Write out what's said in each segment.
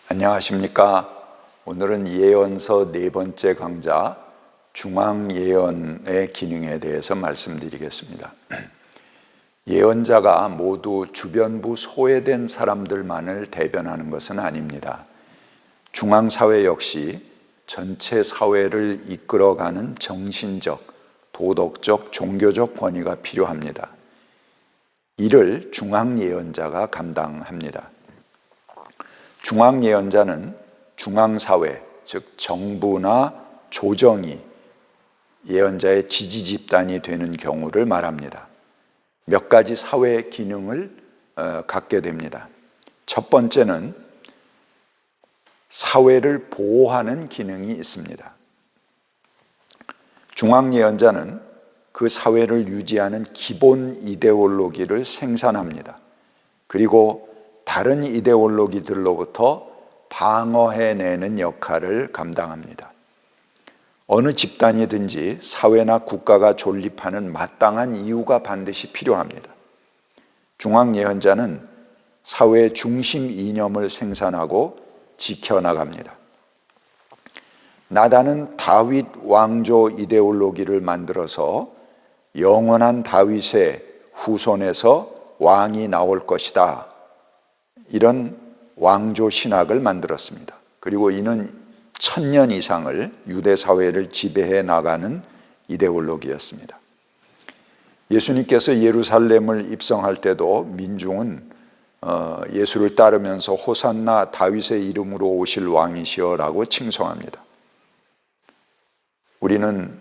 안녕하십니까. 오늘은 예언서 네 번째 강좌 중앙예언의 기능에 대해서 말씀드리겠습니다. 예언자가 모두 주변부 소외된 사람들만을 대변하는 것은 아닙니다. 중앙사회 역시 전체 사회를 이끌어가는 정신적, 도덕적, 종교적 권위가 필요합니다. 이를 중앙예언자가 감당합니다. 중앙예언자는 중앙사회, 즉 정부나 조정이 예언자의 지지 집단이 되는 경우를 말합니다. 몇 가지 사회 기능을 갖게 됩니다. 첫 번째는 사회를 보호하는 기능이 있습니다. 중앙예언자는 그 사회를 유지하는 기본 이데올로기를 생산합니다. 그리고 다른 이데올로기들로부터 방어해내는 역할을 감당합니다. 어느 집단이든지 사회나 국가가 존립하는 마땅한 이유가 반드시 필요합니다. 중앙예언자는 사회의 중심 이념을 생산하고 지켜나갑니다. 나다는 다윗 왕조 이데올로기를 만들어서 영원한 다윗의 후손에서 왕이 나올 것이다. 이런 왕조 신학을 만들었습니다. 그리고 이는 1000년 이상을 유대 사회를 지배해 나가는 이데올로기였습니다. 예수님께서 예루살렘을 입성할 때도 민중은 예수를 따르면서 호산나 다윗의 이름으로 오실 왕이시여라고 칭송합니다. 우리는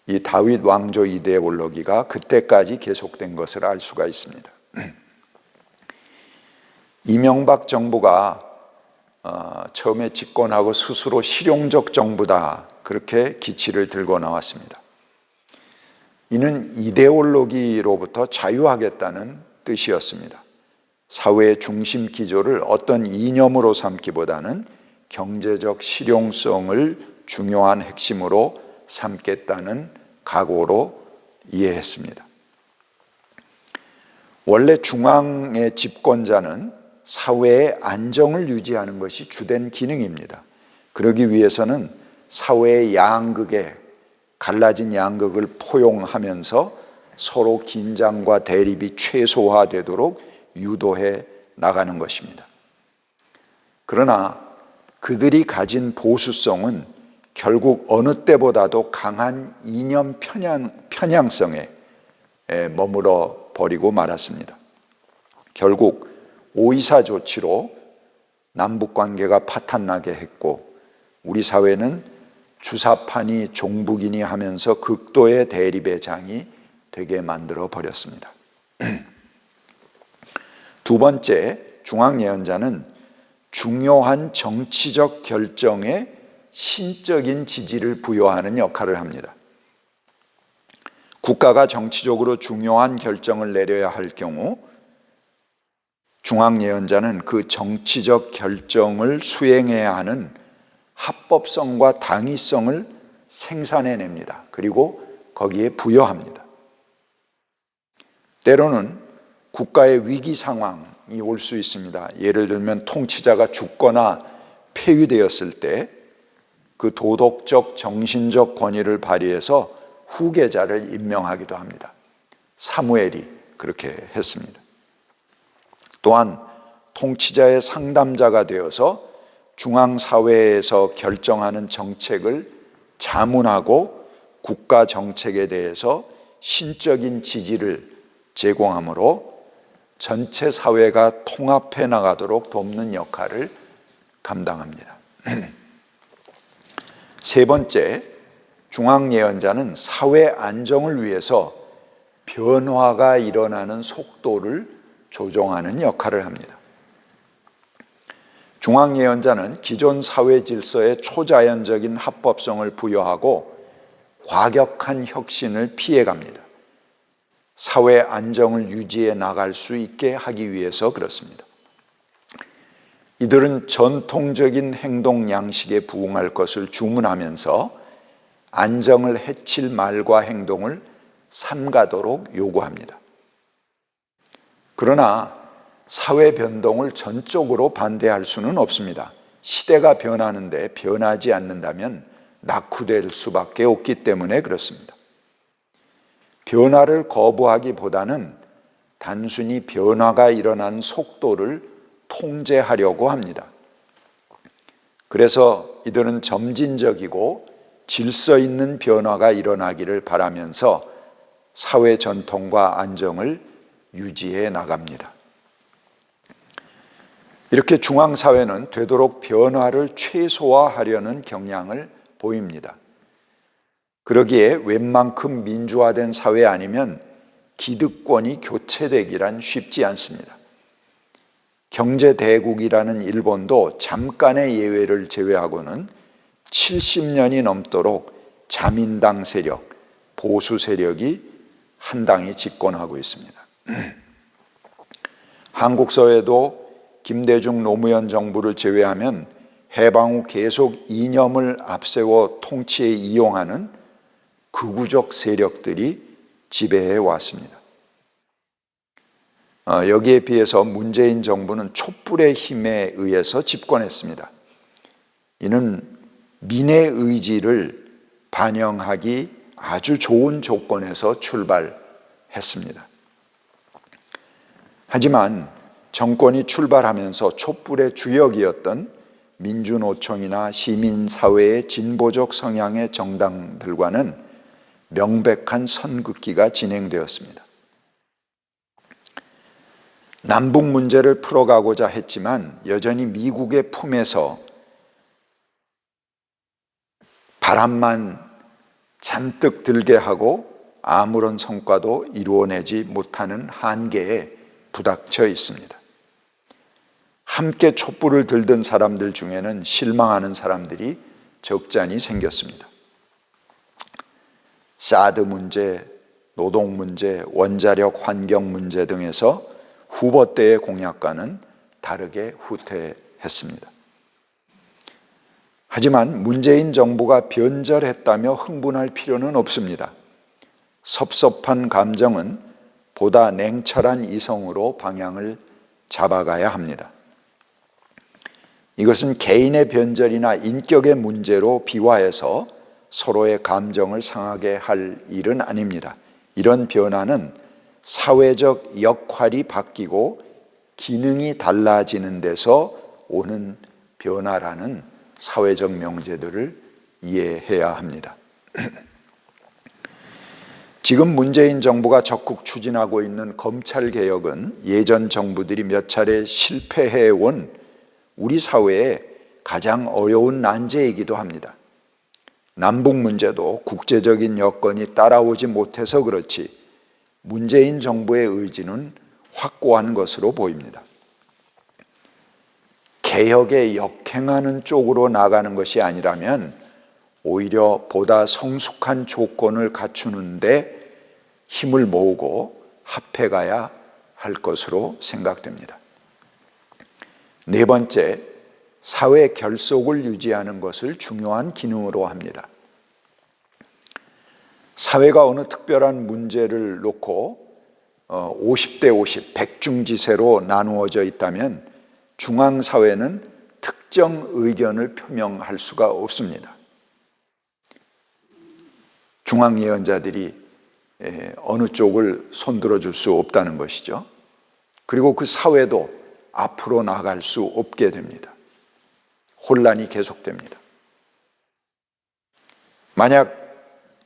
이 다윗 왕조 이데올로기가 그때까지 계속된 것을 알 수가 있습니다. 이명박 정부가 처음에 집권하고 스스로 실용적 정부다 그렇게 기치를 들고 나왔습니다. 이는 이데올로기로부터 자유하겠다는 뜻이었습니다. 사회의 중심 기조를 어떤 이념으로 삼기보다는 경제적 실용성을 중요한 핵심으로 삼겠다는 각오로 이해했습니다. 원래 중앙의 집권자는 사회의 안정을 유지하는 것이 주된 기능입니다. 그러기 위해서는 사회의 양극에 갈라진 양극을 포용하면서 서로 긴장과 대립이 최소화되도록 유도해 나가는 것입니다. 그러나 그들이 가진 보수성은 결국 어느 때보다도 강한 이념 편향성에 머물러 버리고 말았습니다. 결국 5.24 조치로 남북관계가 파탄나게 했고 우리 사회는 주사파니 종북이니 하면서 극도의 대립의 장이 되게 만들어 버렸습니다. 두 번째, 중앙예언자는 중요한 정치적 결정에 신적인 지지를 부여하는 역할을 합니다. 국가가 정치적으로 중요한 결정을 내려야 할 경우 중앙예언자는 그 정치적 결정을 수행해야 하는 합법성과 당위성을 생산해냅니다. 그리고 거기에 부여합니다. 때로는 국가의 위기 상황이 올 수 있습니다. 예를 들면 통치자가 죽거나 폐위되었을 때 그 도덕적, 정신적 권위를 발휘해서 후계자를 임명하기도 합니다. 사무엘이 그렇게 했습니다. 또한 통치자의 상담자가 되어서 중앙사회에서 결정하는 정책을 자문하고 국가 정책에 대해서 신적인 지지를 제공하므로 전체 사회가 통합해 나가도록 돕는 역할을 감당합니다. 세 번째, 중앙예언자는 사회 안정을 위해서 변화가 일어나는 속도를 조종하는 역할을 합니다. 중앙예언자는 기존 사회 질서에 초자연적인 합법성을 부여하고 과격한 혁신을 피해갑니다. 사회 안정을 유지해 나갈 수 있게 하기 위해서 그렇습니다. 이들은 전통적인 행동 양식에 부응할 것을 주문하면서 안정을 해칠 말과 행동을 삼가도록 요구합니다. 그러나 사회 변동을 전적으로 반대할 수는 없습니다. 시대가 변하는데 변하지 않는다면 낙후될 수밖에 없기 때문에 그렇습니다. 변화를 거부하기보다는 단순히 변화가 일어난 속도를 통제하려고 합니다. 그래서 이들은 점진적이고 질서 있는 변화가 일어나기를 바라면서 사회 전통과 안정을 유지해 나갑니다. 이렇게 중앙사회는 되도록 변화를 최소화하려는 경향을 보입니다. 그러기에 웬만큼 민주화된 사회 아니면 기득권이 교체되기란 쉽지 않습니다. 경제대국이라는 일본도 잠깐의 예외를 제외하고는 70년이 넘도록 자민당 세력, 보수 세력이 한당이 집권하고 있습니다. 한국 사회도 김대중 노무현 정부를 제외하면 해방 후 계속 이념을 앞세워 통치에 이용하는 극우적 세력들이 지배해 왔습니다. 여기에 비해서 문재인 정부는 촛불의 힘에 의해서 집권했습니다. 이는 민의 의지를 반영하기 아주 좋은 조건에서 출발했습니다. 하지만 정권이 출발하면서 촛불의 주역이었던 민주노총이나 시민사회의 진보적 성향의 정당들과는 명백한 선긋기가 진행되었습니다. 남북 문제를 풀어가고자 했지만 여전히 미국의 품에서 바람만 잔뜩 들게 하고 아무런 성과도 이루어내지 못하는 한계에 부닥쳐 있습니다. 함께 촛불을 들던 사람들 중에는 실망하는 사람들이 적잖이 생겼습니다. 사드 문제, 노동 문제, 원자력 환경 문제 등에서 후보 때의 공약과는 다르게 후퇴했습니다. 하지만 문재인 정부가 변절했다며 흥분할 필요는 없습니다. 섭섭한 감정은 보다 냉철한 이성으로 방향을 잡아가야 합니다. 이것은 개인의 변절이나 인격의 문제로 비화해서 서로의 감정을 상하게 할 일은 아닙니다. 이런 변화는 사회적 역할이 바뀌고 기능이 달라지는 데서 오는 변화라는 사회적 명제들을 이해해야 합니다. 지금 문재인 정부가 적극 추진하고 있는 검찰개혁은 예전 정부들이 몇 차례 실패해온 우리 사회의 가장 어려운 난제이기도 합니다. 남북 문제도 국제적인 여건이 따라오지 못해서 그렇지 문재인 정부의 의지는 확고한 것으로 보입니다. 개혁에 역행하는 쪽으로 나가는 것이 아니라면 오히려 보다 성숙한 조건을 갖추는데 힘을 모으고 합해가야 할 것으로 생각됩니다. 네 번째, 사회 결속을 유지하는 것을 중요한 기능으로 합니다. 사회가 어느 특별한 문제를 놓고 50대 50, 백중지세로 나누어져 있다면 중앙사회는 특정 의견을 표명할 수가 없습니다. 중앙예언자들이 어느 쪽을 손들어 줄 수 없다는 것이죠. 그리고 그 사회도 앞으로 나갈 수 없게 됩니다. 혼란이 계속됩니다. 만약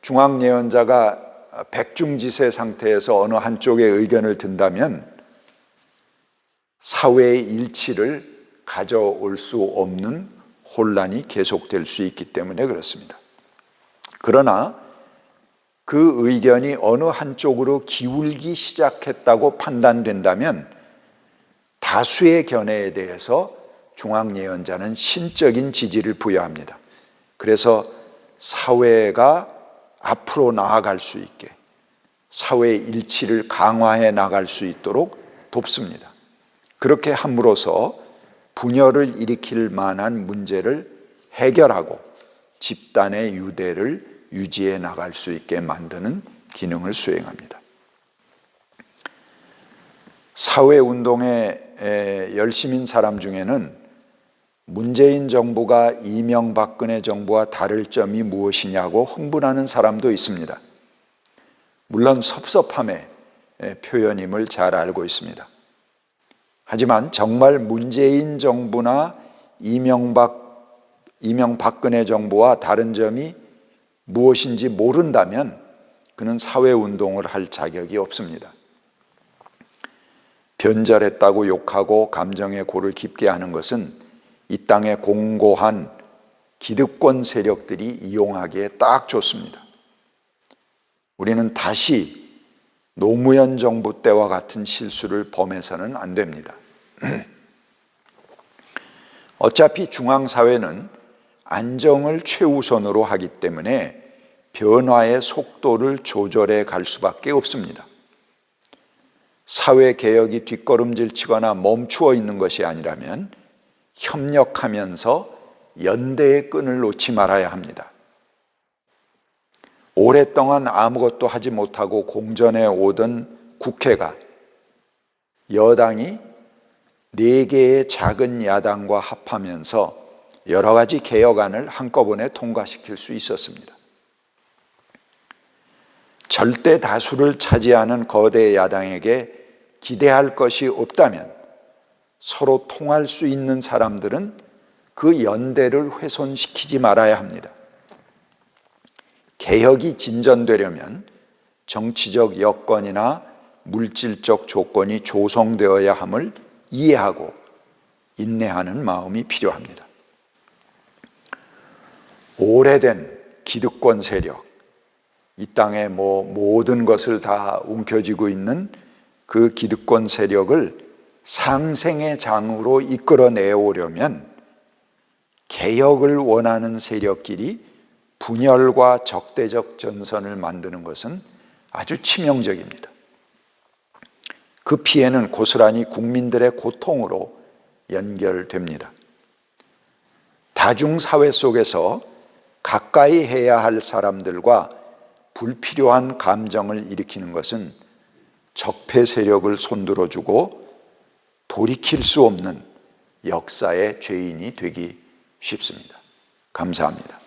중앙예언자가 백중지세 상태에서 어느 한쪽의 의견을 든다면 사회의 일치를 가져올 수 없는 혼란이 계속될 수 있기 때문에 그렇습니다. 그러나 그 의견이 어느 한쪽으로 기울기 시작했다고 판단된다면 다수의 견해에 대해서 중앙예언자는 신적인 지지를 부여합니다. 그래서 사회가 앞으로 나아갈 수 있게 사회의 일치를 강화해 나갈 수 있도록 돕습니다. 그렇게 함으로써 분열을 일으킬 만한 문제를 해결하고 집단의 유대를 유지해 나갈 수 있게 만드는 기능을 수행합니다. 사회운동에 열심인 사람 중에는 문재인 정부가 이명박근혜 정부와 다를 점이 무엇이냐고 흥분하는 사람도 있습니다. 물론 섭섭함의 표현임을 잘 알고 있습니다. 하지만 정말 문재인 정부나 이명박근혜 정부와 다른 점이 무엇인지 모른다면 그는 사회운동을 할 자격이 없습니다. 변절했다고 욕하고 감정의 골을 깊게 하는 것은 이 땅의 공고한 기득권 세력들이 이용하기에 딱 좋습니다. 우리는 다시 노무현 정부 때와 같은 실수를 범해서는 안 됩니다. 어차피 중앙사회는 안정을 최우선으로 하기 때문에 변화의 속도를 조절해 갈 수밖에 없습니다. 사회개혁이 뒷걸음질 치거나 멈추어 있는 것이 아니라면 협력하면서 연대의 끈을 놓지 말아야 합니다. 오랫동안 아무것도 하지 못하고 공전해 오던 국회가 여당이 4개의 작은 야당과 합하면서 여러 가지 개혁안을 한꺼번에 통과시킬 수 있었습니다. 절대 다수를 차지하는 거대 야당에게 기대할 것이 없다면 서로 통할 수 있는 사람들은 그 연대를 훼손시키지 말아야 합니다. 개혁이 진전되려면 정치적 여건이나 물질적 조건이 조성되어야 함을 이해하고 인내하는 마음이 필요합니다. 오래된 기득권 세력, 이 땅의 모든 것을 다 움켜쥐고 있는 그 기득권 세력을 상생의 장으로 이끌어내오려면 개혁을 원하는 세력끼리 분열과 적대적 전선을 만드는 것은 아주 치명적입니다. 그 피해는 고스란히 국민들의 고통으로 연결됩니다. 다중사회 속에서 가까이 해야 할 사람들과 불필요한 감정을 일으키는 것은 적폐 세력을 손들어주고 돌이킬 수 없는 역사의 죄인이 되기 쉽습니다. 감사합니다.